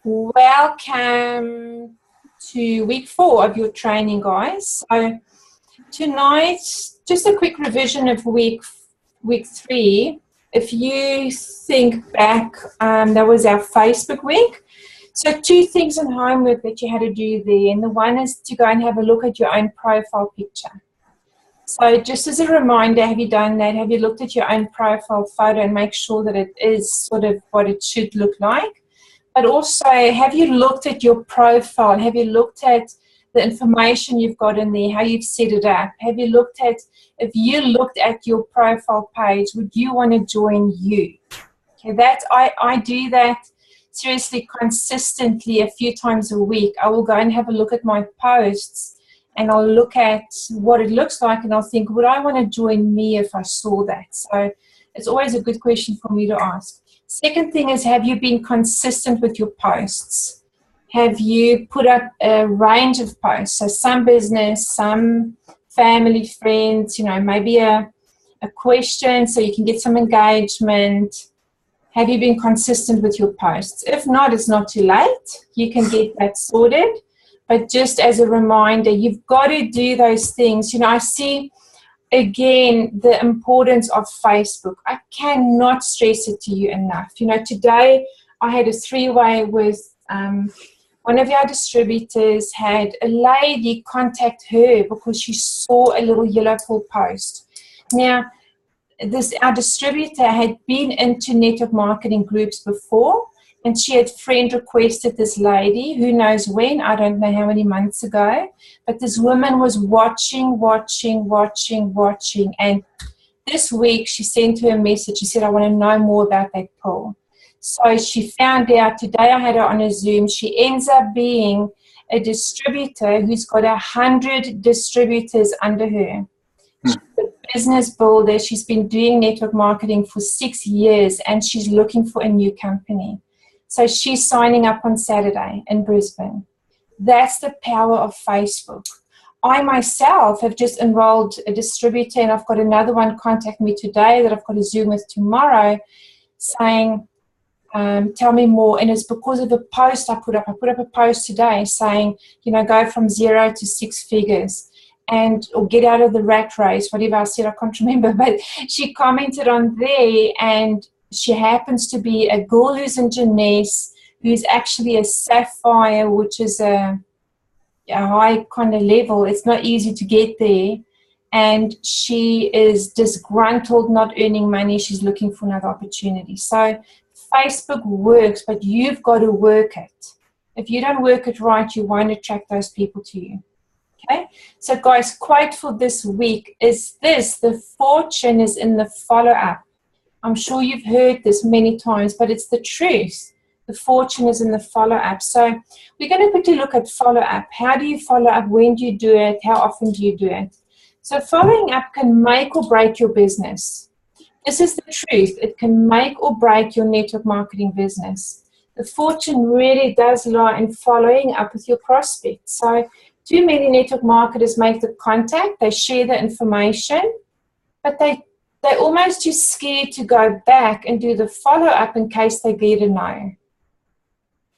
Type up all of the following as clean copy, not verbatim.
Welcome to week 4 of your training, guys. So tonight, just a quick revision of week 3. If you think back, that was our Facebook week. So 2 things in homework that you had to do there, and the one is to go and have a look at your own profile picture. So just as a reminder, have you done that? Have you looked at your own profile photo and make sure that it is sort of what it should look like? But also, have you looked at your profile? Have you looked at the information you've got in there, how you've set it up? Have you looked at, if you looked at your profile page, would you want to join you? Okay, I do that seriously consistently a few times a week. I will go and have a look at my posts and I'll look at what it looks like and I'll think, would I want to join me if I saw that? So it's always a good question for me to ask. Second thing is, have you been consistent with your posts? Have you put up a range of posts? So some business, some family, friends, maybe a question so you can get some engagement. Have you been consistent with your posts? If not, it's not too late. You can get that sorted. But just as a reminder, you've got to do those things. I see, again, the importance of Facebook. I cannot stress it to you enough. Today I had a 3-way with one of our distributors. Had a lady contact her because she saw a little yellow full post. Now, our distributor had been into network marketing groups before, and she had friend requested this lady, who knows when, I don't know how many months ago, but this woman was watching, and this week she sent her a message. She said, I want to know more about that poll. So she found out, today I had her on a Zoom, she ends up being a distributor who's got 100 distributors under her. She's a business builder. She's been doing network marketing for 6 years, and she's looking for a new company. So she's signing up on Saturday in Brisbane. That's the power of Facebook. I myself have just enrolled a distributor, and I've got another one contact me today that I've got a Zoom with tomorrow, saying, tell me more. And it's because of a post I put up. I put up a post today saying, go from 0 to 6 figures. Or get out of the rat race, whatever I said, I can't remember, but she commented on there, and she happens to be a girl who's in Jeunesse, who's actually a sapphire, which is a high kind of level. It's not easy to get there, and she is disgruntled, not earning money. She's looking for another opportunity. So Facebook works, but you've got to work it. If you don't work it right, you won't attract those people to you. Okay, so guys, quote for this week is this: the fortune is in the follow-up. I'm sure you've heard this many times, but it's the truth. The fortune is in the follow-up. So we're going to quickly look at follow-up. How do you follow up? When do you do it? How often do you do it? So following up can make or break your business. This is the truth. It can make or break your network marketing business. The fortune really does lie in following up with your prospects. So too many network marketers make the contact, they share the information, but they're almost too scared to go back and do the follow-up in case they get a no.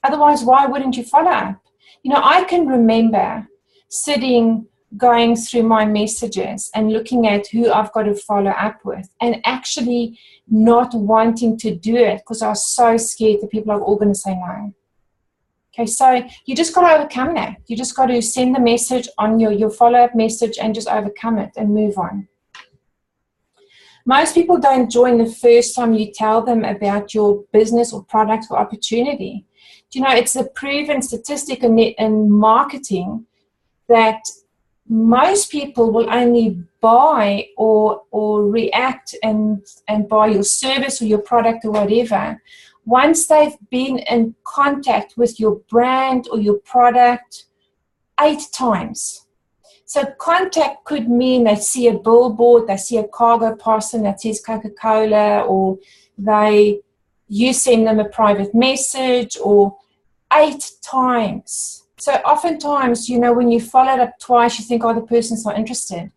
Otherwise, why wouldn't you follow up? I can remember sitting, going through my messages and looking at who I've got to follow up with, and actually not wanting to do it because I was so scared that people are all going to say no. Okay, so you just got to overcome that. You just got to send the message on your follow-up message and just overcome it and move on. Most people don't join the first time you tell them about your business or product or opportunity. It's a proven statistic in marketing that most people will only buy or react and buy your service or your product or whatever once they've been in contact with your brand or your product 8 times. So contact could mean they see a billboard, they see a cargo parcel that says Coca-Cola, or you send them a private message, or 8 times. So oftentimes, when you follow it up twice, you think, oh, the person's not interested.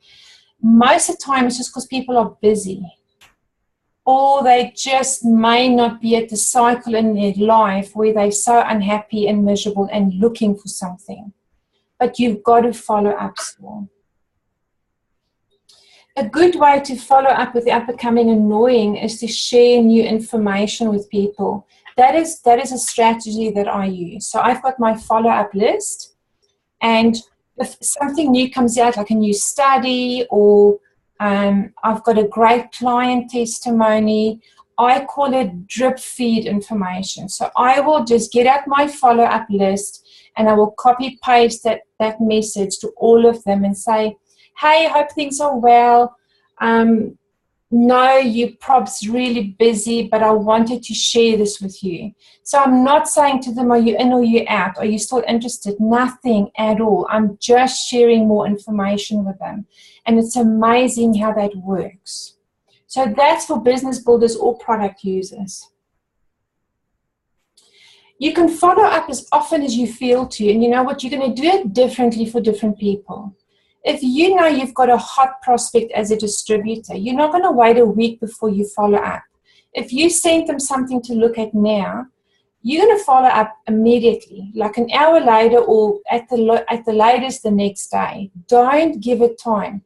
Most of the time, it's just because people are busy. or they just may not be at the cycle in their life where they're so unhappy and miserable and looking for something. But you've got to follow up still. A good way to follow up without becoming annoying is to share new information with people. That is a strategy that I use. So I've got my follow-up list, and if something new comes out, like a new study, or I've got a great client testimony, I call it drip feed information. So I will just get out my follow-up list and I will copy paste that message to all of them and say, hey, I hope things are well. No, you prob's really busy, but I wanted to share this with you. So I'm not saying to them, are you in or you out? Are you still interested? Nothing at all. I'm just sharing more information with them. And it's amazing how that works. So that's for business builders or product users. You can follow up as often as you feel to, and you know what, you're going to do it differently for different people. If you know you've got a hot prospect as a distributor, you're not going to wait a week before you follow up. If you send them something to look at now, you're going to follow up immediately, like an hour later or at the latest the next day. Don't give it time.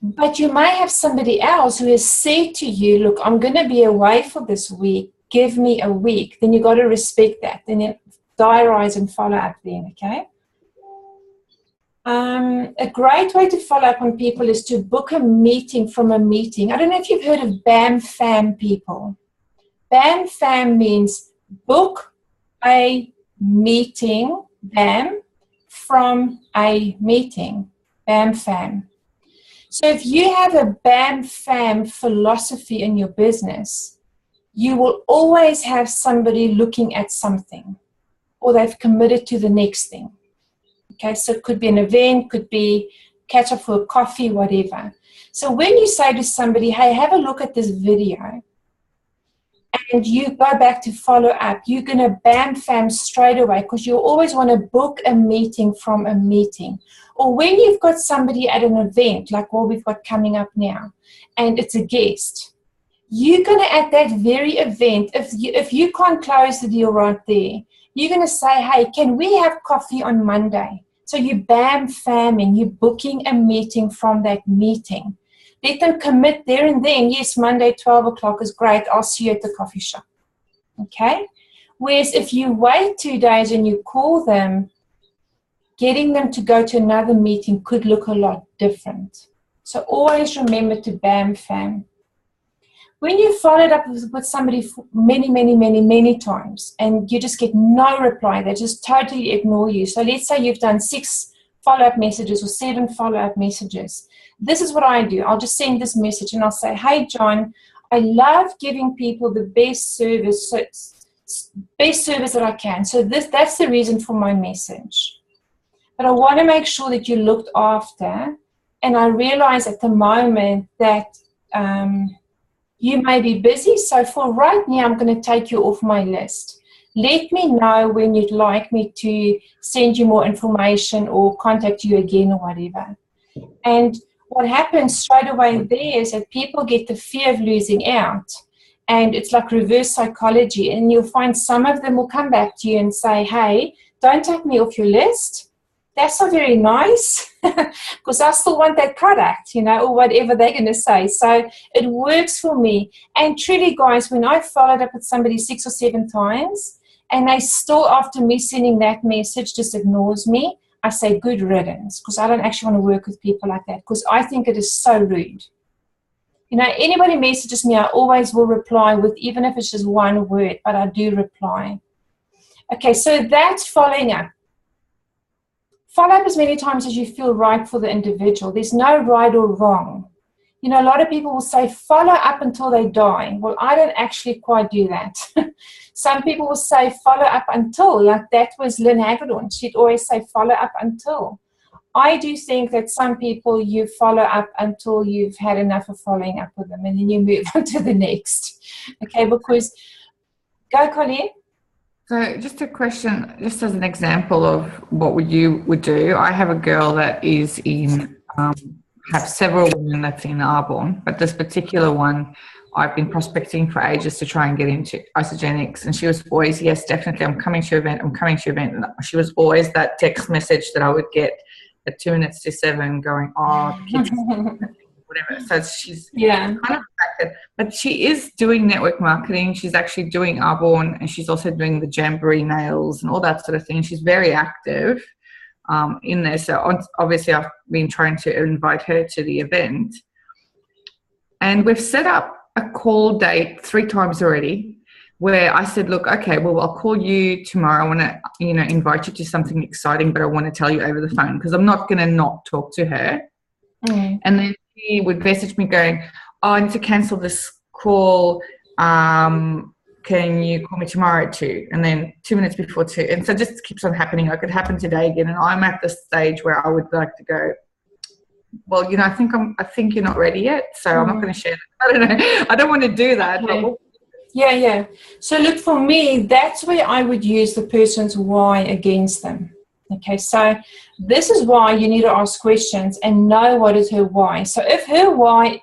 But you may have somebody else who has said to you, look, I'm going to be away for this week. Give me a week. Then you've got to respect that. Then you diarize and follow up then, okay? A great way to follow up on people is to book a meeting from a meeting. I don't know if you've heard of BAM FAM people. BAM FAM means book a meeting, BAM, from a meeting, BAM FAM. So if you have a BAM FAM philosophy in your business, you will always have somebody looking at something, or they've committed to the next thing. Okay, so it could be an event, could be catch up for a coffee, whatever. So when you say to somebody, hey, have a look at this video, and you go back to follow up, you're going to BAM FAM straight away, because you always want to book a meeting from a meeting. Or when you've got somebody at an event, like what we've got coming up now, and it's a guest, you're going to, at that very event, if you can't close the deal right there, you're going to say, hey, can we have coffee on Monday? So you BAM FAMing, you're booking a meeting from that meeting. Let them commit there and then. Yes, Monday, 12 o'clock is great. I'll see you at the coffee shop. Okay? Whereas if you wait 2 days and you call them, getting them to go to another meeting could look a lot different. So always remember to BAM FAM. When you followed up with somebody many times and you just get no reply, they just totally ignore you. So let's say you've done 6 follow-up messages or 7 follow-up messages. This is what I do. I'll just send this message and I'll say, hey, John, I love giving people the best service that I can. So that's the reason for my message. But I want to make sure that you're looked after. And I realize at the moment that you may be busy. So for right now, I'm going to take you off my list. Let me know when you'd like me to send you more information or contact you again or whatever. And what happens straight away there is that people get the fear of losing out. And it's like reverse psychology. And you'll find some of them will come back to you and say, hey, don't take me off your list. That's not very nice because I still want that product, or whatever they're going to say. So it works for me. And truly, guys, when I followed up with somebody 6 or 7 times and they still, after me sending that message, just ignores me, I say good riddance, because I don't actually want to work with people like that, because I think it is so rude. Anybody messages me, I always will reply with, even if it's just 1 word, but I do reply. Okay, so that's following up. Follow up as many times as you feel right for the individual. There's no right or wrong. A lot of people will say follow up until they die. Well, I don't actually quite do that. Some people will say follow up until, like that was Lynn Hagedorn. She'd always say follow up until. I do think that some people you follow up until you've had enough of following up with them, and then you move on to the next. Okay, because, go Colleen. So just a question, just as an example of what you would do. I have a girl that is in have several women that's in Arbonne, but this particular one, I've been prospecting for ages to try and get into isogenics, and she was always, yes, definitely, I'm coming to your event, I'm coming to your event. And she was always that text message that I would get at 2 minutes to 7 going, oh, the kids, whatever. So she's kind of affected, but she is doing network marketing. She's actually doing Arbonne, and she's also doing the Jamboree nails and all that sort of thing. She's very active in there. So obviously I've been trying to invite her to the event, and we've set up a call date 3 times already, where I said, look, okay, well, I'll call you tomorrow. I want to, invite you to something exciting, but I want to tell you over the phone because I'm not going to not talk to her. And then she would message me going, oh, I need to cancel this call. Can you call me tomorrow at 2? And then 2 minutes before 2. And so it just keeps on happening. It could happen today again. And I'm at the stage where I would like to go, well, I think you're not ready yet, so I'm not going to share that. I don't know. I don't want to do that. Okay. But Yeah. So look, for me, that's where I would use the person's why against them. Okay, so this is why you need to ask questions and know what is her why. So if her why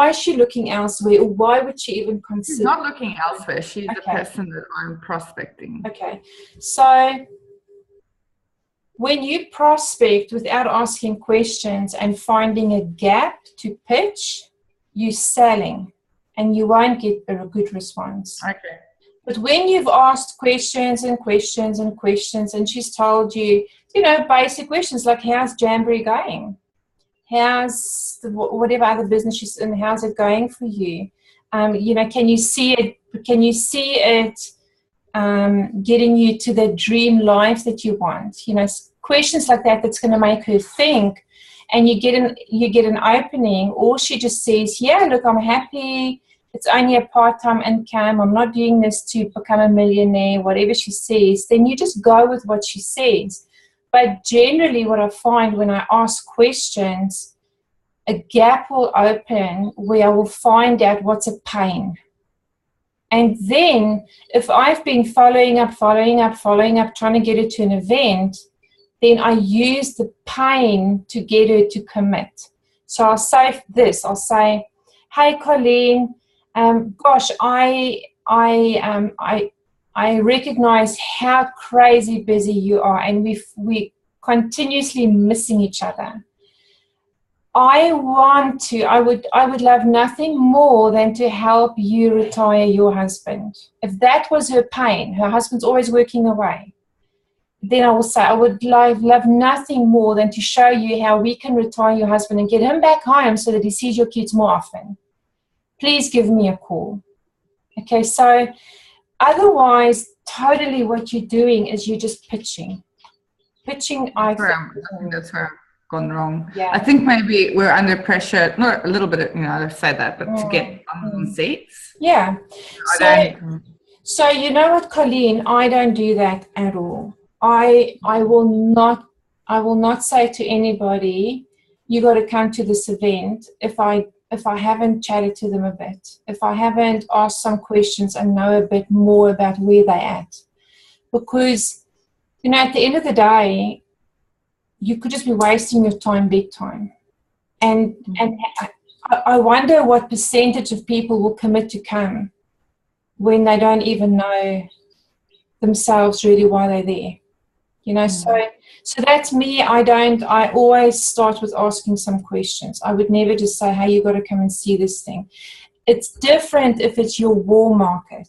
is she looking elsewhere, or why would she even consider? She's not looking elsewhere. She's the person that I'm prospecting. Okay, so when you prospect without asking questions and finding a gap to pitch, you're selling and you won't get a good response. Okay. But when you've asked questions and questions and questions, and she's told you, basic questions like, how's Jamboree going? How's whatever other business she's in, how's it going for you? Can you see it? Can you see it getting you to the dream life that you want? Questions like that, that's going to make her think, and you get an opening. Or she just says, yeah, look, I'm happy. It's only a part-time income. I'm not doing this to become a millionaire, whatever she says. Then you just go with what she says. But generally what I find when I ask questions, a gap will open where I will find out what's a pain. And then if I've been following up, trying to get her to an event, then I use the pain to get her to commit. So I'll say this. I'll say, hey, Colleen, gosh, I recognize how crazy busy you are, and we continuously missing each other. I would love nothing more than to help you retire your husband. If that was her pain, her husband's always working away, then I will say, I would love nothing more than to show you how we can retire your husband and get him back home so that he sees your kids more often. Please give me a call. Okay, so otherwise, totally what you're doing is you're just pitching. I think that's where I've gone wrong. Yeah. I think maybe we're under pressure, not a little bit, I've said that, but to get on seats. Yeah. So you know what, Colleen, I don't do that at all. I will not say to anybody, you got to come to this event if I haven't chatted to them a bit, if I haven't asked some questions and know a bit more about where they're at. Because, at the end of the day, you could just be wasting your time big time. And I wonder what percentage of people will commit to come when they don't even know themselves really why they're there. So that's me. I always start with asking some questions. I would never just say, hey, you got to come and see this thing. It's different if it's your war market.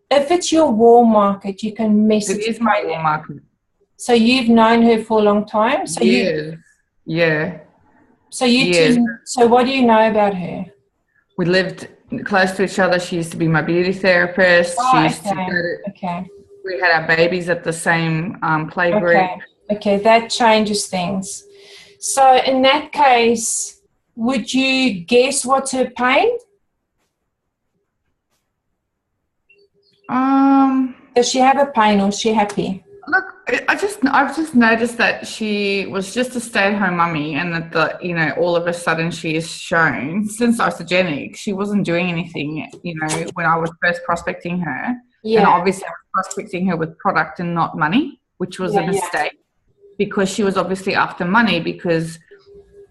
If it's your war market, you can message. It is my war market. So you've known her for a long time? So yeah. So you two, so what do you know about her? We lived close to each other. She used to be my beauty therapist. We had our babies at the same playgroup. Okay, that changes things. So in that case, would you guess what's her pain? Does she have a pain, or is she happy? Look, I've just noticed that she was just a stay-at-home mummy, and that all of a sudden she is shown, since isogenic, she wasn't doing anything, when I was first prospecting her. Yeah. And obviously I was prospecting her with product and not money, which was a mistake, because she was obviously after money, because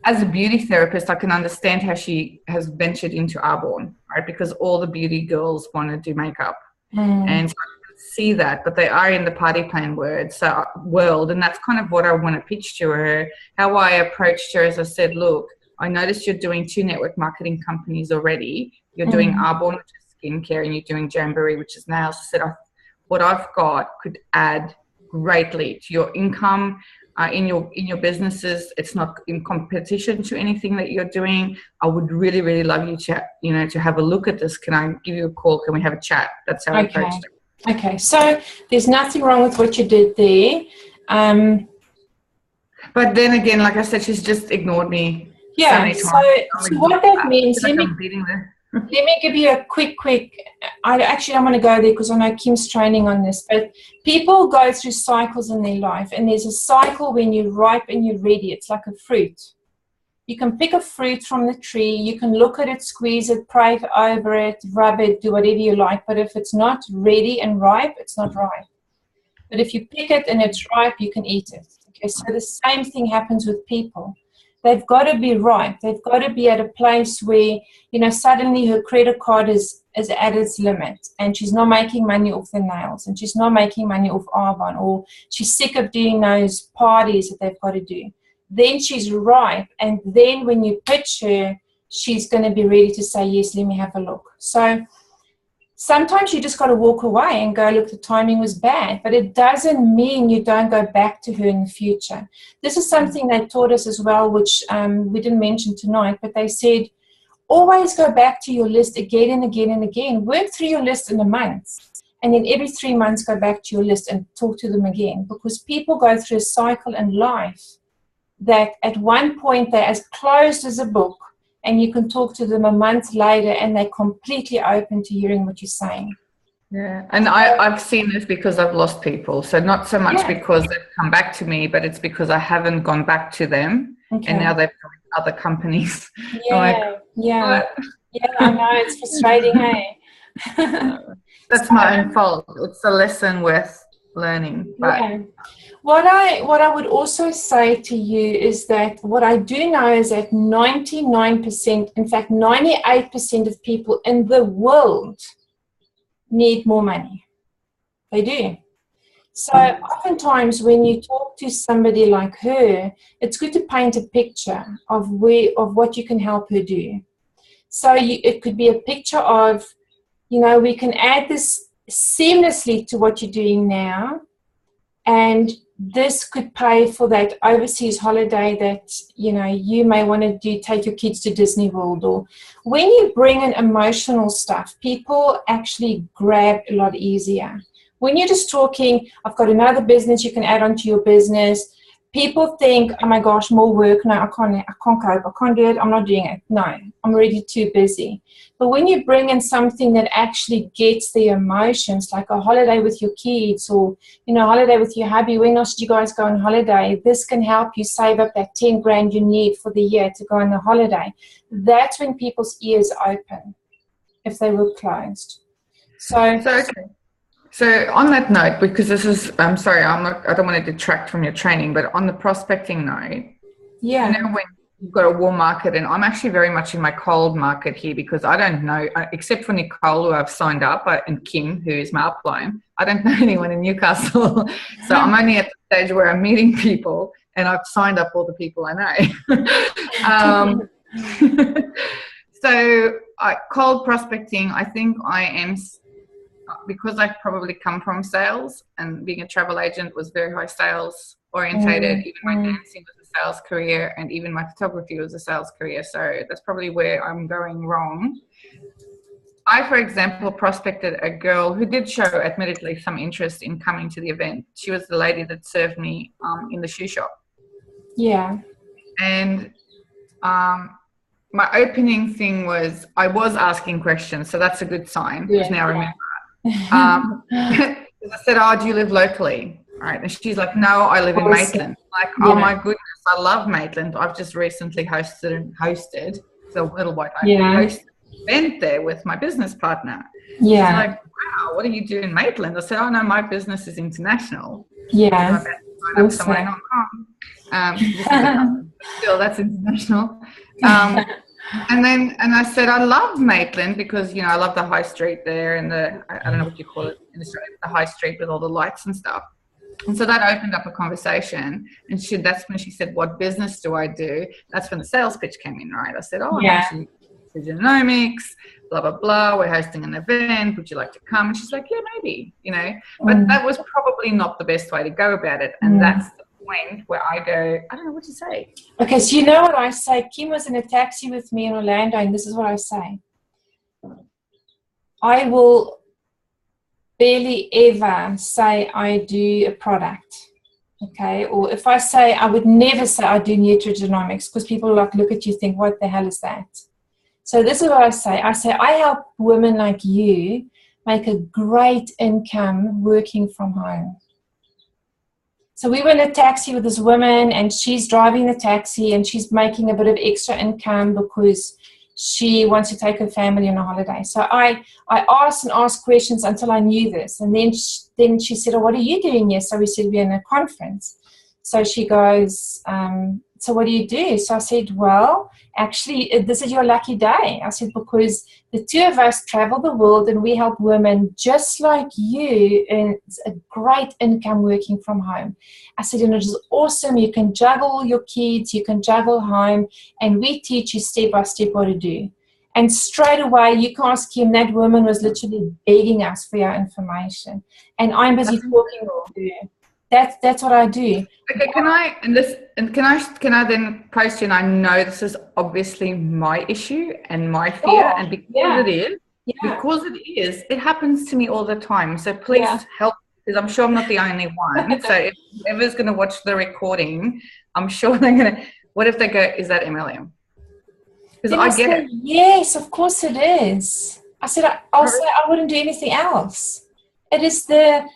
as a beauty therapist, I can understand how she has ventured into Arbonne, right? Because all the beauty girls want to do makeup. And so I can see that, but they are in the party plan world. And that's kind of what I want to pitch to her. How I approached her is I said, look, I noticed you're doing 2 network marketing companies already. You're doing Arbonne, which is skincare, and you're doing Jamboree, which is nails. I said, what I've got could add greatly to your income. In your businesses, it's not in competition to anything that you're doing. I would really, really love you to have a look at this. Can I give you a call? Can we have a chat? That's how I approached it. Okay, so there's nothing wrong with what you did there. But then again, like I said, she's just ignored me so many times. So what that means, let me give you a quick, I don't want to go there because I know Kim's training on this, but people go through cycles in their life, and there's a cycle when you're ripe and you're ready. It's like a fruit. You can pick a fruit from the tree, you can look at it, squeeze it, pray over it, rub it, do whatever you like, but if it's not ready and ripe, it's not ripe. But if you pick it and it's ripe, you can eat it. Okay, so the same thing happens with people. They've got to be ripe. They've got to be at a place where, suddenly her credit card is at its limit, and she's not making money off the nails, and she's not making money off Arbonne, or she's sick of doing those parties that they've got to do. Then she's ripe, and then when you pitch her, she's going to be ready to say, yes, let me have a look. So sometimes you just got to walk away and go, look, the timing was bad, but it doesn't mean you don't go back to her in the future. This is something they taught us as well, which we didn't mention tonight, but they said, always go back to your list again and again and again. Work through your list in a month, and then every 3 months go back to your list and talk to them again, because people go through a cycle in life that at one point they're as closed as a book, and you can talk to them a month later and they're completely open to hearing what you're saying. Yeah, and I've seen this because I've lost people. So not so much because they've come back to me, but it's because I haven't gone back to them, and now they've joined other companies. Yeah, I know, it's frustrating, hey? That's my own fault. It's a lesson worth learning. But yeah. What I would also say to you is that what I do know is that 99%, in fact 98% of people in the world need more money. They do. So oftentimes when you talk to somebody like her, it's good to paint a picture of what you can help her do. So it could be a picture of, we can add this seamlessly to what you're doing now, and this could pay for that overseas holiday that, you may want to do, take your kids to Disney World. Or when you bring in emotional stuff, people actually grab a lot easier. When you're just talking, I've got another business you can add onto your business, people think, oh my gosh, more work. No, I can't cope. I can't do it. I'm not doing it. No, I'm already too busy. But when you bring in something that actually gets the emotions, like a holiday with your kids, or, a holiday with your hubby, when else did you guys go on holiday? This can help you save up that 10 grand you need for the year to go on the holiday. That's when people's ears open, if they were closed. So on that note, because this is, I'm sorry, I don't want to detract from your training, but on the prospecting note, when you've got a warm market, and I'm actually very much in my cold market here, because I don't know, except for Nicole, who I've signed up, and Kim, who is my upline, I don't know anyone in Newcastle. So I'm only at the stage where I'm meeting people, and I've signed up all the people I know. So cold prospecting, I think I am, because I probably come from sales, and being a travel agent was very high sales orientated. Even my dancing was a sales career, and even my photography was a sales career. So that's probably where I'm going wrong. I, for example, prospected a girl who did show, admittedly, some interest in coming to the event. She was the lady that served me in the shoe shop. Yeah. And my opening thing was, I was asking questions, so that's a good sign, because now I remember. I said, do you live locally? Right. And she's like, no, I live in Maitland. Like, oh my goodness, I love Maitland. I've just recently hosted the Little White Life. Hosted an event there with my business partner. She's like, wow, what do you do in Maitland? I said, oh no, my business is international. Somewhere in Hong Kong. Still, that's international. And I said, I love Maitland because, you know, I love the high street there and I don't know what you call it in Australia, the high street with all the lights and stuff. And so that opened up a conversation. And that's when she said, what business do I do? That's when the sales pitch came in, right? I said, oh, Yeah. I'm actually genomics, blah, blah, blah. We're hosting an event. Would you like to come? And she's like, yeah, maybe, you know. But that was probably not the best way to go about it. And that's the point where I go, I don't know what to say. Okay, so you know what I say? Kim was in a taxi with me in Orlando, and this is what I say. I will barely ever say I do a product, okay? Or if I say, I would never say I do nutrigenomics because people like look at you and think, what the hell is that? So this is what I say. I say, I help women like you make a great income working from home. So we were in a taxi with this woman and she's driving the taxi and she's making a bit of extra income because she wants to take her family on a holiday. So I asked and asked questions until I knew this. And then she said, oh, what are you doing here? So we said, we're in a conference. So she goes, so what do you do? So I said, well, actually, this is your lucky day. I said, because the two of us travel the world and we help women just like you earn a great income working from home. I said, and it is awesome. You can juggle your kids, you can juggle home, and we teach you step by step what to do. And straight away, you can ask him, that woman was literally begging us for your information. And I'm busy talking to you. That's what I do. Okay, can I then post you? And I know this is obviously my issue and my fear, and because it is, it happens to me all the time. So please help, because I'm sure I'm not the only one. So if whoever's going to watch the recording, I'm sure they're going to. What if they go, is that MLM? Because I get it. Yes, of course it is. I said I'll say I wouldn't do anything else. It is the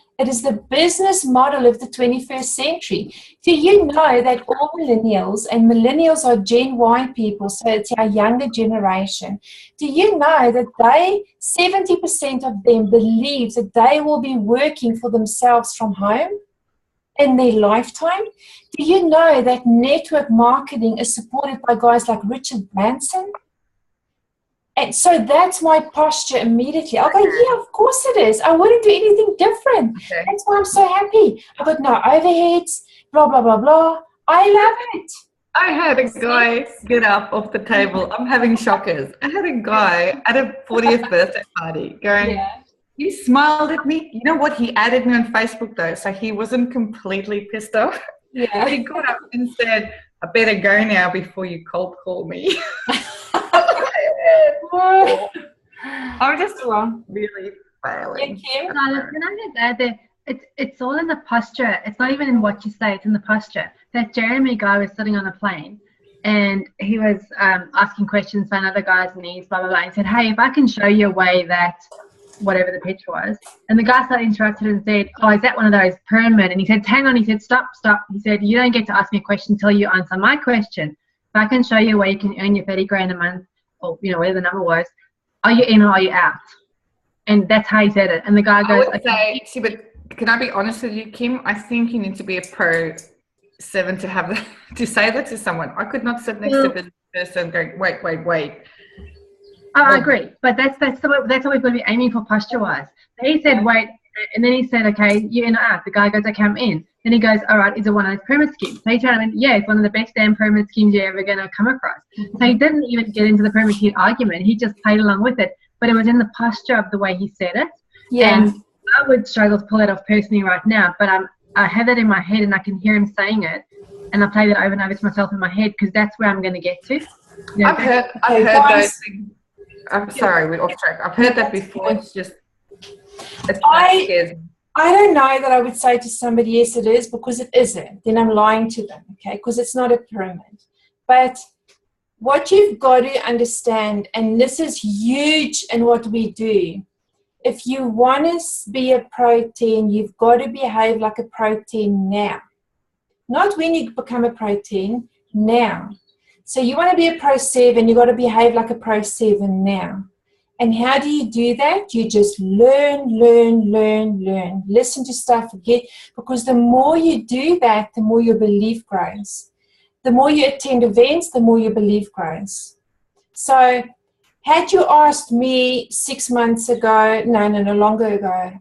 business model of the 21st century. Do you know that all millennials, and millennials are Gen Y people, so it's our younger generation. Do you know that 70% of them believe that they will be working for themselves from home in their lifetime? Do you know that network marketing is supported by guys like Richard Branson? And so that's my posture immediately. I'll go, yeah, of course it is. I wouldn't do anything different. Okay. That's why I'm so happy. I've got no overheads, blah, blah, blah, blah. I love it. I had a guy get up off the table. I'm having shockers. I had a guy at a 40th birthday party going, he smiled at me. You know what? He added me on Facebook though, so he wasn't completely pissed off. Yeah. He got up and said, I better go now before you cold call me. I'm just really failing. Can I just add that it's all in the posture. It's not even in what you say, it's in the posture. That Jeremy guy was sitting on a plane and he was asking questions for another guy's needs, blah, blah, blah. He said, hey, if I can show you a way that whatever the pitch was. And the guy started interrupted and said, oh, is that one of those pyramid? And he said, hang on. He said, stop. He said, you don't get to ask me a question until you answer my question. If I can show you where you can earn your 30 grand a month, or, you know, whatever the number was, are you in or are you out? And that's how he said it. And the guy goes, but can I be honest with you, Kim? I think you need to be a pro 7 to have that, to say that to someone. I could not sit next to the person going, wait. I agree, but that's what we've got to be aiming for posture-wise. He said, wait, and then he said, okay, you're in or out. The guy goes, okay, I'm in. Then he goes, all right, is it one of those pyramid schemes? So he turned and went, yeah, it's one of the best damn pyramid schemes you're ever going to come across. So he didn't even get into the pyramid scheme argument. He just played along with it, but it was in the posture of the way he said it. Yeah. And I would struggle to pull it off personally right now, but I have that in my head and I can hear him saying it, and I play that over and over to myself in my head because that's where I'm going to get to. You know, I've heard those things. I'm sorry, we're off track. I've heard that before. It's just, I don't know that I would say to somebody, yes, it is, because it isn't. Then I'm lying to them, okay, because it's not a pyramid. But what you've got to understand, and this is huge in what we do, if you want to be a Pro 10, you've got to behave like a Pro 10 now. Not when you become a Pro 10, now. So you want to be a Pro 7, you've got to behave like a Pro 7 now. And how do you do that? You just learn. Listen to stuff, because the more you do that, the more your belief grows. the more you attend events, the more your belief grows. So had you asked me 6 months ago, no, longer ago,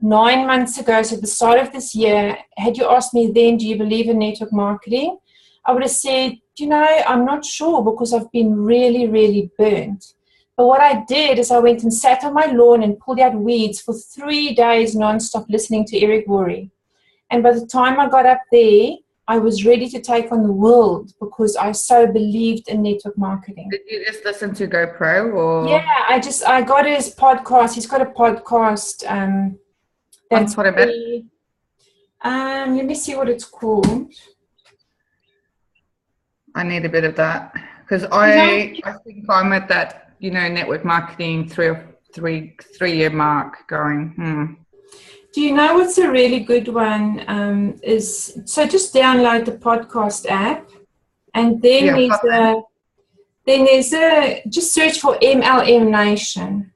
9 months ago, so at the start of this year, had you asked me then, do you believe in network marketing? I would have said, I'm not sure, because I've been really, really burnt. But what I did is I went and sat on my lawn and pulled out weeds for 3 days non-stop listening to Eric Worre. And by the time I got up there, I was ready to take on the world, because I so believed in network marketing. Did you just listen to GoPro or? Yeah, I got his podcast. He's got a podcast. That's what about? Let me see what it's called. I need a bit of that, because I think I'm at that, network marketing 3-year mark going, Do you know what's a really good one? So just download the podcast app, and then just search for MLM Nation.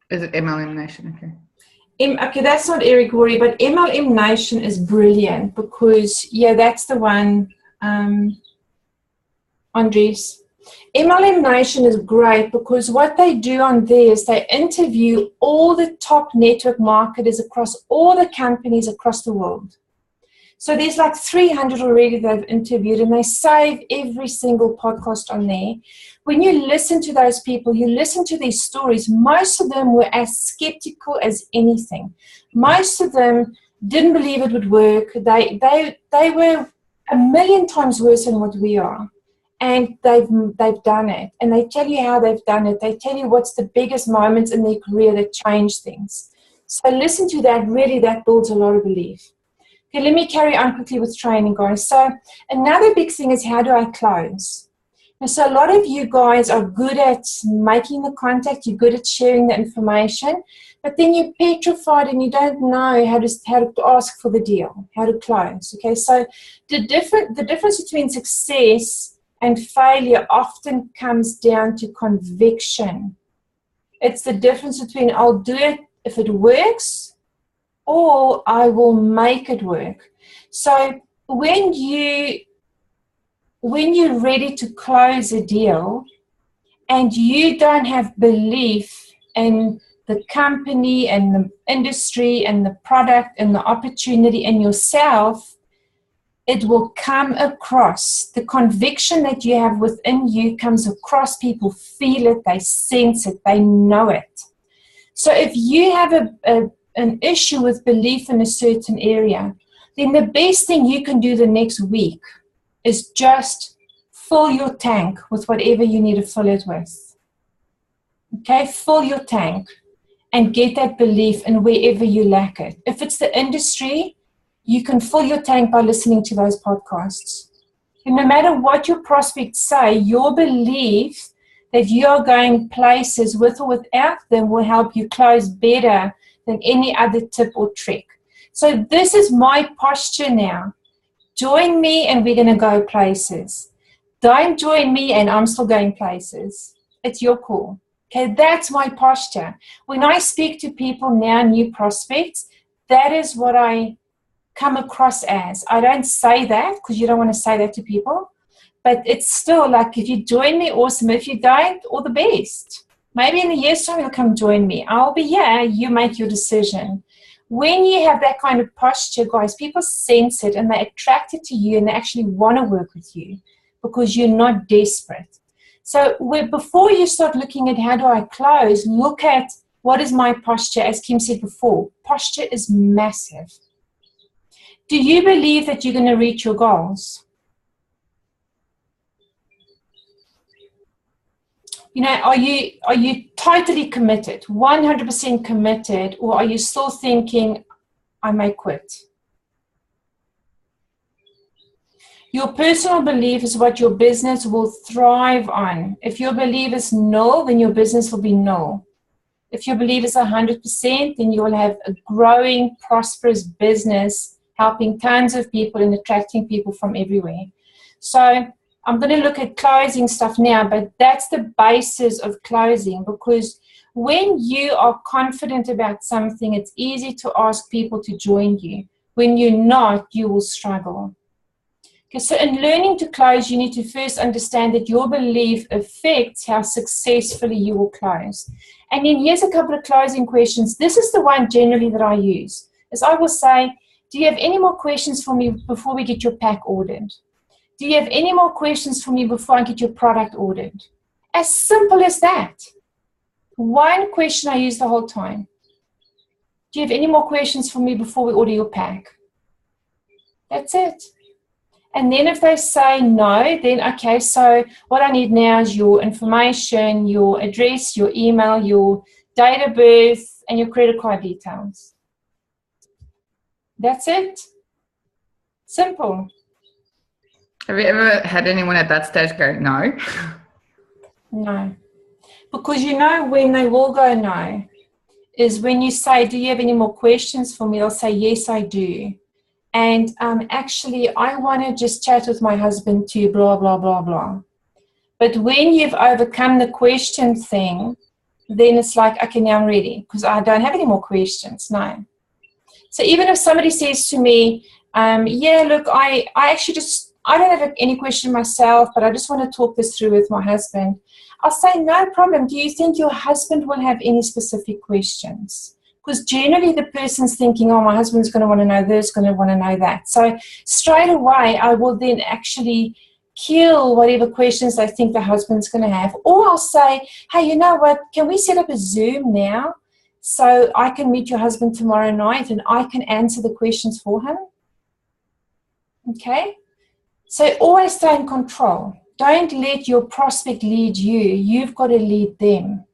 Is it MLM Nation? Okay. Okay, that's not Eric Worre, but MLM Nation is brilliant, because that's the one. Andres. MLM Nation is great, because what they do on there is they interview all the top network marketers across all the companies across the world. So there's like 300 already they've interviewed, and they save every single podcast on there. When you listen to those people, you listen to their stories, most of them were as skeptical as anything. Most of them didn't believe it would work. They were a million times worse than what we are. And they've done it, and they tell you how they've done it. They tell you what's the biggest moments in their career that changed things. So listen to that. Really, that builds a lot of belief. Okay, let me carry on quickly with training, guys. So another big thing is, how do I close? And so a lot of you guys are good at making the contact. You're good at sharing the information, but then you're petrified and you don't know how to ask for the deal, how to close. Okay, so the difference between success and failure often comes down to conviction. It's the difference between I'll do it if it works, or I will make it work. So when you're ready to close a deal and you don't have belief in the company and the industry and the product and the opportunity and yourself, it will come across. The conviction that you have within you comes across. People feel it, they sense it, they know it. So if you have an issue with belief in a certain area, then the best thing you can do the next week is just fill your tank with whatever you need to fill it with. Okay, fill your tank and get that belief in wherever you lack it. If it's the industry, you can fill your tank by listening to those podcasts. And no matter what your prospects say, your belief that you are going places with or without them will help you close better than any other tip or trick. So this is my posture now. Join me and we're going to go places. Don't join me and I'm still going places. It's your call. Okay, that's my posture. When I speak to people now, new prospects, that is what I come across as. I don't say that because you don't want to say that to people, but it's still like, if you join me, awesome. If you don't, all the best. Maybe in a year's time you'll come join me. I'll be here. You make your decision. When you have that kind of posture, guys, people sense it and they're attracted to you and they actually want to work with you because you're not desperate. So before you start looking at how do I close, look at what is my posture. As Kim said before, posture is massive. Do you believe that you're going to reach your goals? Are you totally committed, 100% committed, or are you still thinking, I may quit? Your personal belief is what your business will thrive on. If your belief is null, then your business will be null. If your belief is 100%, then you will have a growing, prosperous business helping tons of people and attracting people from everywhere. So I'm going to look at closing stuff now, but that's the basis of closing, because when you are confident about something, it's easy to ask people to join you. When you're not, you will struggle. Okay, so in learning to close, you need to first understand that your belief affects how successfully you will close. And then here's a couple of closing questions. This is the one generally that I use. Is I will say, do you have any more questions for me before we get your pack ordered? Do you have any more questions for me before I get your product ordered? As simple as that. One question I use the whole time. Do you have any more questions for me before we order your pack? That's it. And then if they say no, then okay, so what I need now is your information, your address, your email, your date of birth, and your credit card details. That's it. Simple. Have you ever had anyone at that stage go, no? No. Because you know when they will go no is when you say, do you have any more questions for me? They'll say, yes, I do. And actually, I want to just chat with my husband too, blah, blah, blah, blah. But when you've overcome the question thing, then it's like, okay, now I'm ready because I don't have any more questions. No. So even if somebody says to me, yeah, look, I actually just, I don't have any question myself, but I just want to talk this through with my husband. I'll say, no problem. Do you think your husband will have any specific questions? Because generally the person's thinking, oh, my husband's going to want to know this, going to want to know that. So straight away, I will then actually kill whatever questions they think the husband's going to have. Or I'll say, hey, you know what, can we set up a Zoom now so I can meet your husband tomorrow night and I can answer the questions for him? Okay? So always stay in control. Don't let your prospect lead you. You've got to lead them.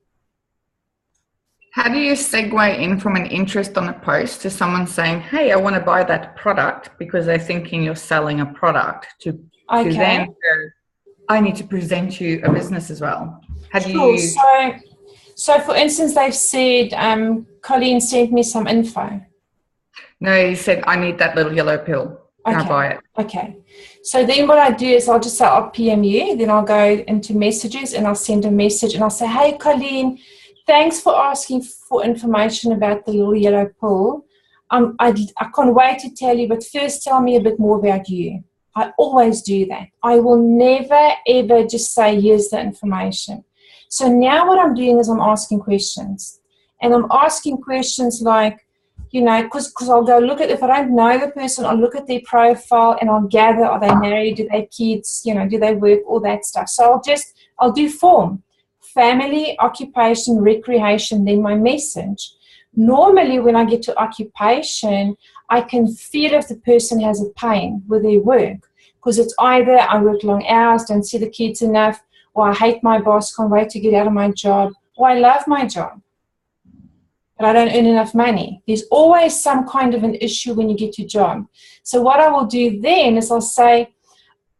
How do you segue in from an interest on a post to someone saying, hey, I want to buy that product because they're thinking you're selling a product to then go, I need to present you a business as well? How do you... So for instance, they've said, Colleen sent me some info. No, he said, I need that little yellow pill. Can I buy it? Okay. So then what I do is I'll just say, I'll PM you. Then I'll go into messages and I'll send a message and I'll say, hey, Colleen, thanks for asking for information about the little yellow pill. I can't wait to tell you, but first tell me a bit more about you. I always do that. I will never, ever just say, here's the information. So now what I'm doing is I'm asking questions. And I'm asking questions like, you know, because I'll go look at, if I don't know the person, I'll look at their profile and I'll gather, are they married, do they have kids, you know, do they work, all that stuff. So I'll do form, family, occupation, recreation, then my message. Normally when I get to occupation, I can feel if the person has a pain with their work, because it's either I work long hours, don't see the kids enough, or I hate my boss, can't wait to get out of my job, or I love my job, but I don't earn enough money. There's always some kind of an issue when you get your job. So what I will do then is I'll say,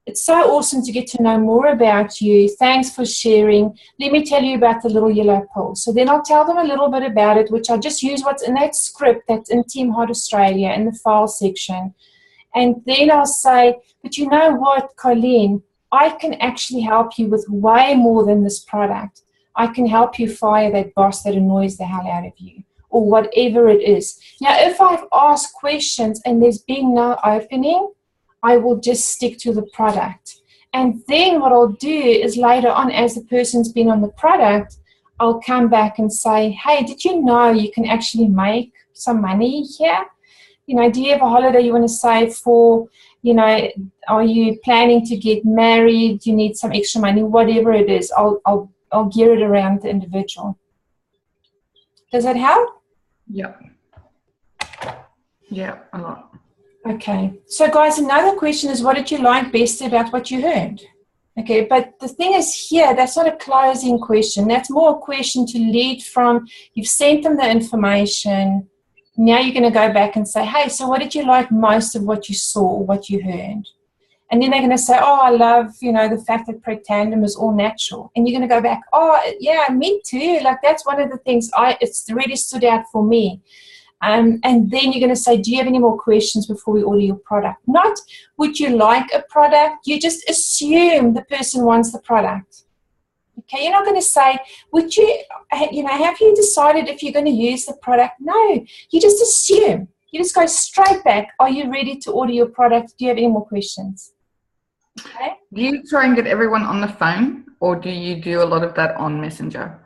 it's so awesome to get to know more about you. Thanks for sharing. Let me tell you about the little yellow pill. So then I'll tell them a little bit about it, which I just use what's in that script that's in Team Heart Australia in the file section. And then I'll say, but you know what, Colleen, I can actually help you with way more than this product. I can help you fire that boss that annoys the hell out of you, or whatever it is. Now, if I've asked questions and there's been no opening, I will just stick to the product. And then what I'll do is later on, as the person's been on the product, I'll come back and say, hey, did you know you can actually make some money here? You know, do you have a holiday you want to save for? You know, are you planning to get married? Do you need some extra money? Whatever it is, I'll gear it around the individual. Does that help? Yeah. Yeah, a lot. Okay. So, guys, another question is, what did you like best about what you heard? Okay, but the thing is here, that's not a closing question. That's more a question to lead from. You've sent them the information. Now you're going to go back and say, hey, so what did you like most of what you saw, what you heard? And then they're going to say, oh, I love, you know, the fact that preg tandem is all natural. And you're going to go back, oh, yeah, me too. Like, that's one of the things it's really stood out for me. And then you're going to say, do you have any more questions before we order your product? Not, would you like a product? You just assume the person wants the product. Okay, you're not going to say, would you, you know, have you decided if you're going to use the product? No, you just assume. You just go straight back. Are you ready to order your product? Do you have any more questions? Okay. Do you try and get everyone on the phone, or do you do a lot of that on Messenger?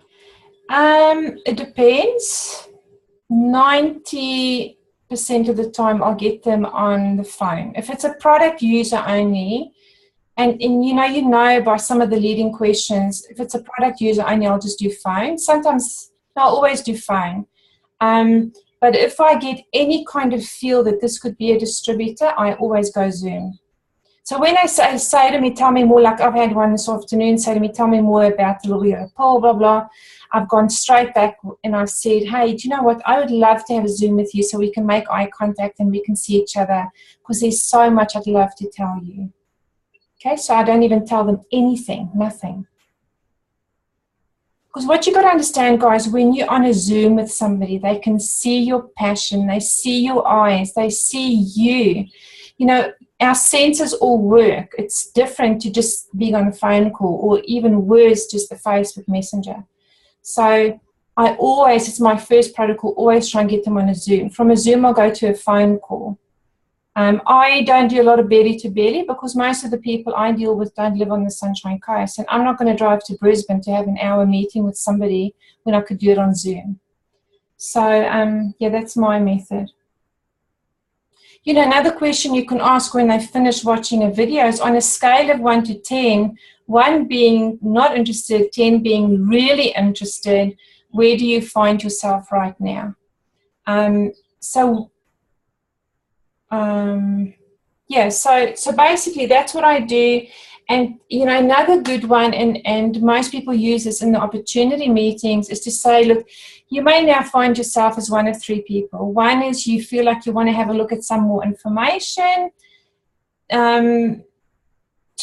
It depends. 90% of the time I'll get them on the phone. If it's a product user only, and you know by some of the leading questions, if it's a product user only, I'll just do phone. Sometimes I'll always do phone. But if I get any kind of feel that this could be a distributor, I always go Zoom. So when they say to me, tell me more, like I've had one this afternoon say to me, tell me more about the little poll, blah, blah. I've gone straight back and I've said, hey, do you know what? I would love to have a Zoom with you so we can make eye contact and we can see each other, because there's so much I'd love to tell you. Okay, so I don't even tell them anything, nothing. Because what you got to understand, guys, when you're on a Zoom with somebody, they can see your passion, they see your eyes, they see you. You know, our senses all work. It's different to just being on a phone call, or even worse, just the Facebook Messenger. So I always, it's my first protocol, always try and get them on a Zoom. From a Zoom, I'll go to a phone call. I don't do a lot of belly to belly because most of the people I deal with don't live on the Sunshine Coast, and I'm not going to drive to Brisbane to have an hour meeting with somebody when I could do it on Zoom. So yeah, that's my method. You know, another question you can ask when they finish watching a video is, on a scale of 1 to 10, 1 being not interested, 10 being really interested, where do you find yourself right now? Yeah, so basically that's what I do. And, you know, another good one, and most people use this in the opportunity meetings, is to say, look, you may now find yourself as one of 3 people. 1 is you feel like you want to have a look at some more information. 2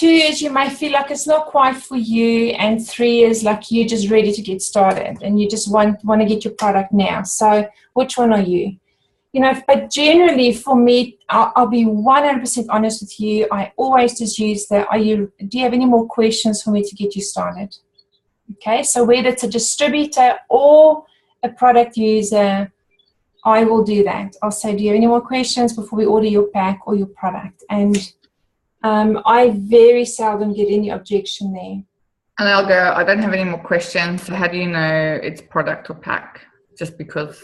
is you may feel like it's not quite for you. And 3 is like you're just ready to get started and you just want to get your product now. So which one are you? You know, but generally for me, I'll be 100% honest with you. I always just use the, do you have any more questions for me to get you started? Okay, so whether it's a distributor or a product user, I will do that. I'll say, do you have any more questions before we order your pack or your product? And I very seldom get any objection there. And I'll go, I don't have any more questions. So how do you know it's product or pack? Just because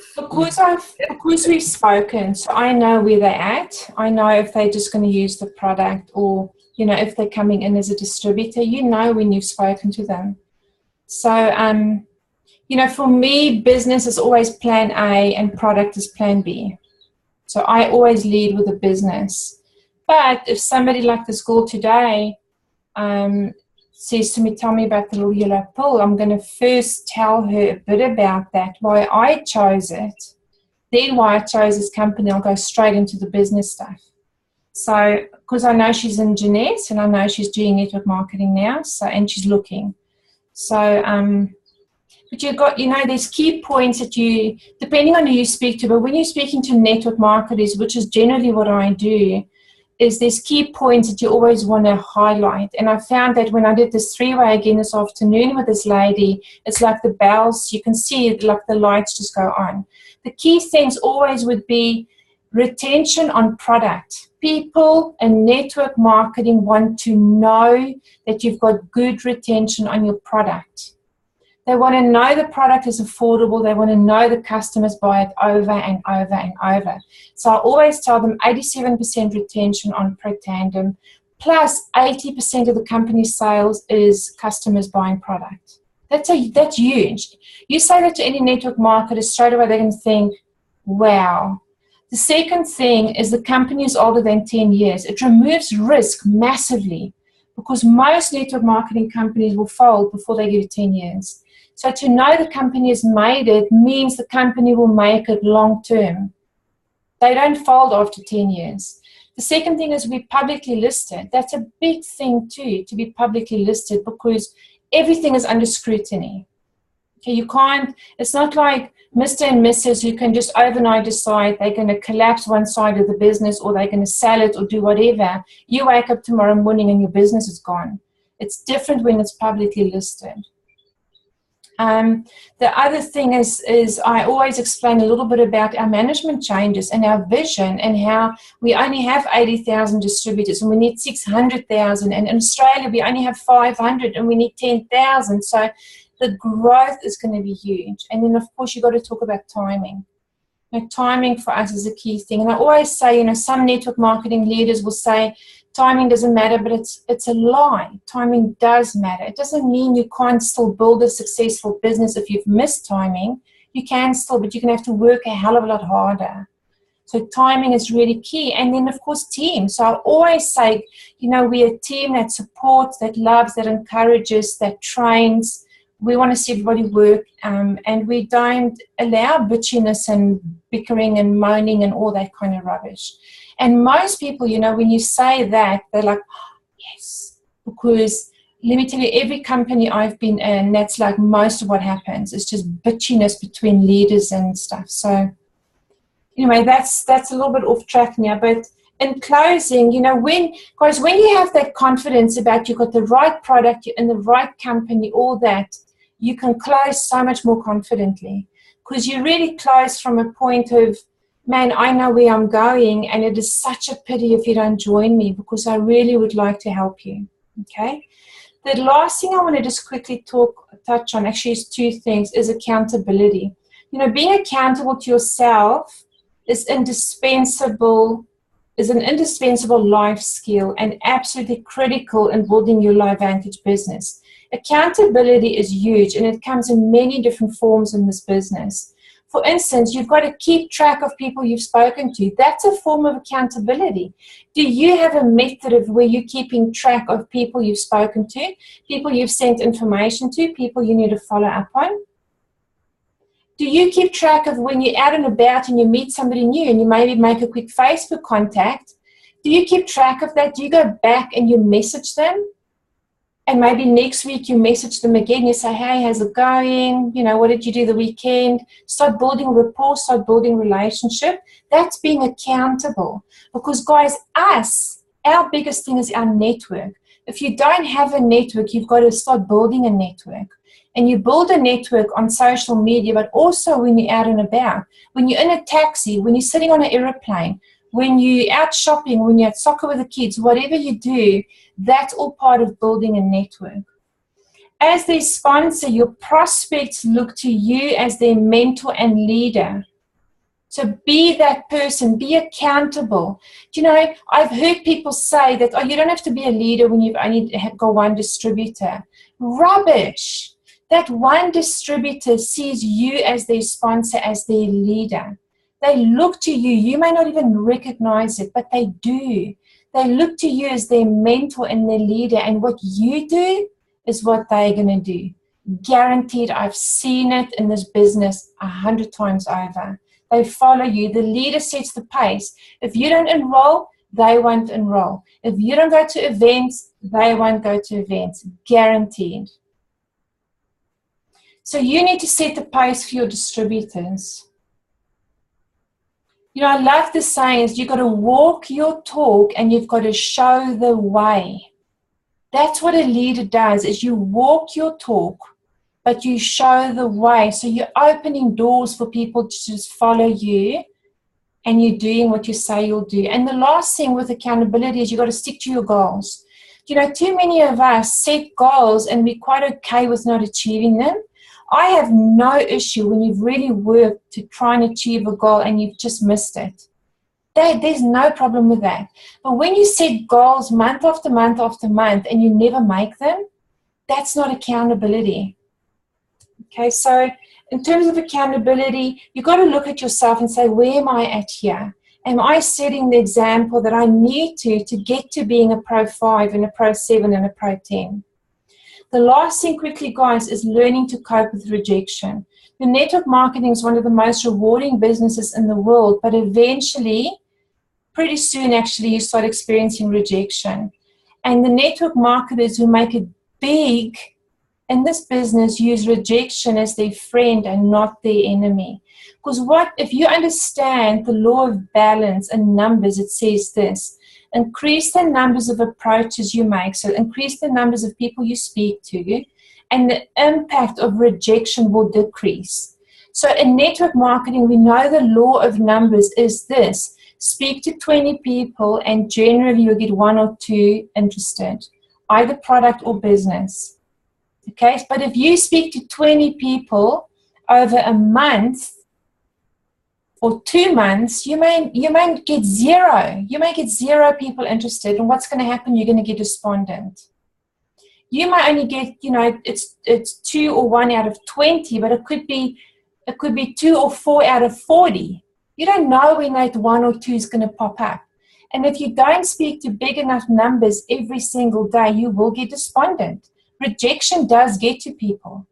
we've spoken, so I know where they're at. I know if they're just going to use the product, or, you know, if they're coming in as a distributor, you know, when you've spoken to them. So, you know, for me, business is always plan A and product is plan B. So I always lead with a business. But if somebody like this girl today says to me, tell me about the little yellow pill, I'm going to first tell her a bit about that, why I chose it, then why I chose this company. I'll go straight into the business stuff. So, because I know she's in Jeanette and I know she's doing network marketing now, so, and she's looking. So, but you've got, you know, there's key points that you, depending on who you speak to, but when you're speaking to network marketers, which is generally what I do, is there's key points that you always want to highlight. And I found that when I did this 3-way again this afternoon with this lady, it's like the bells, you can see it, like the lights just go on. The key things always would be retention on product. People in network marketing want to know that you've got good retention on your product. They want to know the product is affordable. They want to know the customers buy it over and over and over. So I always tell them 87% retention on ProTandem, plus 80% of the company's sales is customers buying product. That's huge. You say that to any network marketer, straight away they're going to think, wow. The second thing is the company is older than 10 years. It removes risk massively because most network marketing companies will fold before they give you 10 years. So to know the company has made it means the company will make it long term. They don't fold after 10 years. The second thing is we're publicly listed. That's a big thing too, to be publicly listed, because everything is under scrutiny. Okay, you can't, it's not like Mr. and Mrs. who can just overnight decide they're going to collapse one side of the business or they're going to sell it or do whatever. You wake up tomorrow morning and your business is gone. It's different when it's publicly listed. The other thing is I always explain a little bit about our management changes and our vision, and how we only have 80,000 distributors and we need 600,000, and in Australia we only have 500 and we need 10,000. So the growth is going to be huge. And then of course you've got to talk about timing. Timing for us is a key thing. And I always say, some network marketing leaders will say timing doesn't matter, but it's a lie. Timing does matter. It doesn't mean you can't still build a successful business if you've missed timing. You can still, but you're going to have to work a hell of a lot harder. So timing is really key. And then, of course, team. So I always say, we're a team that supports, that loves, that encourages, that trains. We want to see everybody work, and we don't allow bitchiness and bickering and moaning and all that kind of rubbish. And most people, when you say that, they're like, oh, yes. Because let me tell you, every company I've been in, that's like most of what happens. It's just bitchiness between leaders and stuff. So anyway, that's a little bit off track now. But in closing, when you have that confidence about you've got the right product, you're in the right company, all that, you can close so much more confidently, because you really close from a point of, man, I know where I'm going, and it is such a pity if you don't join me, because I really would like to help you. Okay. The last thing I want to just quickly touch on, actually, is two things, is accountability. Being accountable to yourself is an indispensable life skill and absolutely critical in building your LifeVantage business. Accountability is huge, and it comes in many different forms in this business. For instance, you've got to keep track of people you've spoken to. That's a form of accountability. Do you have a method of where you're keeping track of people you've spoken to, people you've sent information to, people you need to follow up on? Do you keep track of when you're out and about and you meet somebody new and you maybe make a quick Facebook contact? Do you keep track of that? Do you go back and you message them? And maybe next week you message them again. You say, hey, how's it going? What did you do the weekend? Start building rapport, start building relationship. That's being accountable. Because, guys, our biggest thing is our network. If you don't have a network, you've got to start building a network. And you build a network on social media, but also when you're out and about. When you're in a taxi, when you're sitting on an aeroplane, when you're out shopping, when you're at soccer with the kids, whatever you do, that's all part of building a network. As their sponsor, your prospects look to you as their mentor and leader. So be that person, be accountable. I've heard people say that, oh, you don't have to be a leader when you've only got one distributor. Rubbish. That one distributor sees you as their sponsor, as their leader. They look to you. You may not even recognize it, but they do. They look to you as their mentor and their leader, and what you do is what they're going to do. Guaranteed. I've seen it in this business 100 times over. They follow you. The leader sets the pace. If you don't enroll, they won't enroll. If you don't go to events, they won't go to events. Guaranteed. So you need to set the pace for your distributors. I love the saying is you've got to walk your talk and you've got to show the way. That's what a leader does, is you walk your talk, but you show the way. So you're opening doors for people to just follow you, and you're doing what you say you'll do. And the last thing with accountability is you've got to stick to your goals. Too many of us set goals and we're quite okay with not achieving them. I have no issue when you've really worked to try and achieve a goal and you've just missed it. There's no problem with that. But when you set goals month after month after month and you never make them, that's not accountability. Okay, so in terms of accountability, you've got to look at yourself and say, where am I at here? Am I setting the example that I need to get to being a Pro 5 and a Pro 7 and a Pro 10? The last thing quickly, guys, is learning to cope with rejection. The network marketing is one of the most rewarding businesses in the world, but eventually, pretty soon actually, you start experiencing rejection. And the network marketers who make it big in this business use rejection as their friend and not their enemy. Because if you understand the law of balance and numbers, it says this: increase the numbers of approaches you make, so increase the numbers of people you speak to, and the impact of rejection will decrease. So in network marketing, we know the law of numbers is this: speak to 20 people and generally you'll get 1 or 2 interested, either product or business. Okay, but if you speak to 20 people over a month or 2 months, you may get 0. You may get 0 people interested, and what's going to happen? You're going to get despondent. You might only get, it's 2 or 1 out of 20, but it could be 2 or 4 out of 40. You don't know when that 1 or 2 is going to pop up. And if you don't speak to big enough numbers every single day, you will get despondent. Rejection does get to people.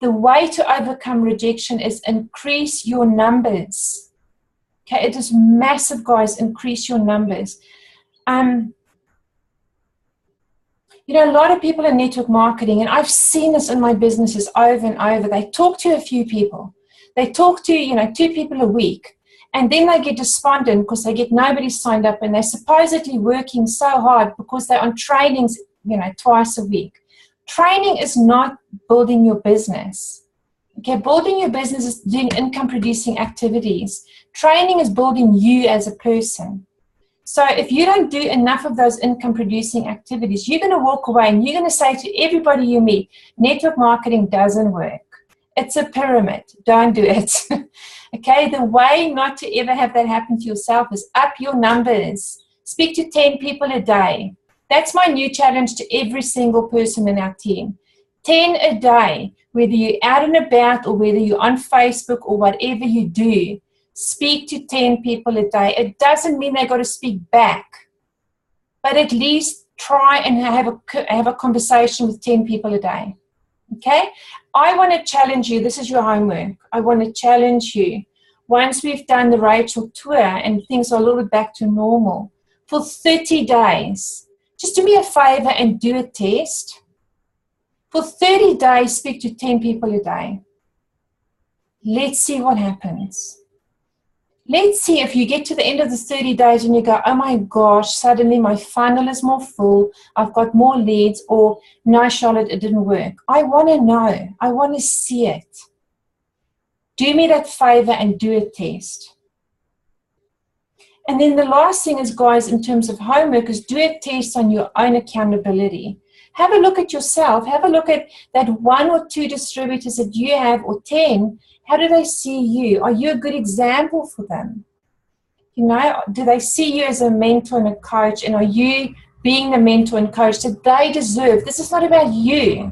The way to overcome rejection is increase your numbers. Okay, it is massive, guys. Increase your numbers. A lot of people in network marketing, and I've seen this in my businesses over and over, they talk to a few people. They talk to, 2 people a week, and then they get despondent because they get nobody signed up, and they're supposedly working so hard because they're on trainings, twice a week. Training is not building your business. Okay, building your business is doing income-producing activities. Training is building you as a person. So if you don't do enough of those income-producing activities, you're going to walk away and you're going to say to everybody you meet, network marketing doesn't work. It's a pyramid. Don't do it. Okay, the way not to ever have that happen to yourself is up your numbers. Speak to 10 people a day. That's my new challenge to every single person in our team. 10 a day, whether you're out and about or whether you're on Facebook or whatever you do. Speak to 10 people a day. It doesn't mean they've got to speak back, but at least try and have a conversation with 10 people a day. Okay? I want to challenge you. This is your homework. I want to challenge you. Once we've done the Rachel tour and things are a little bit back to normal, for 30 days, just do me a favor and do a test. For 30 days, speak to 10 people a day. Let's see what happens. Let's see if you get to the end of the 30 days and you go, oh my gosh, suddenly my funnel is more full, I've got more leads, or no, Charlotte, it didn't work. I want to know. I want to see it. Do me that favor and do a test. And then the last thing is, guys, in terms of homework, is do a test on your own accountability. Have a look at yourself. Have a look at that 1 or 2 distributors that you have, or 10. How do they see you? Are you a good example for them? Do they see you as a mentor and a coach? And are you being the mentor and coach that they deserve? This is not about you.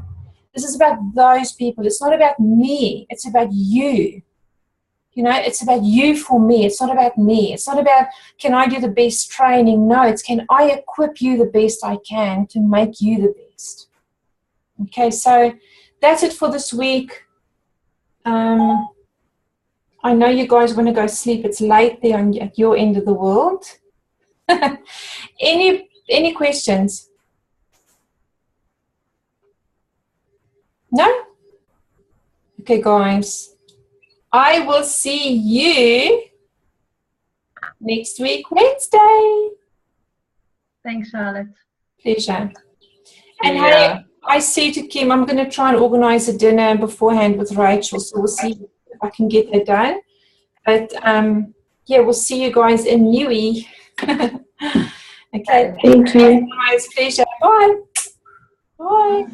This is about those people. It's not about me. It's about you. It's about you for me. It's not about me. It's not about, can I do the best training? No, it's, can I equip you the best I can to make you the best? Okay, so that's it for this week. I know you guys want to go sleep. It's late there at your end of the world. Any questions? No? Okay, guys. I will see you next week, Wednesday. Thanks, Charlotte. Pleasure. And hey, I say to Kim, I'm going to try and organize a dinner beforehand with Rachel, so we'll see if I can get that done. But yeah, we'll see you guys in Newey. Okay, thank you. Guys, pleasure. Bye. Bye.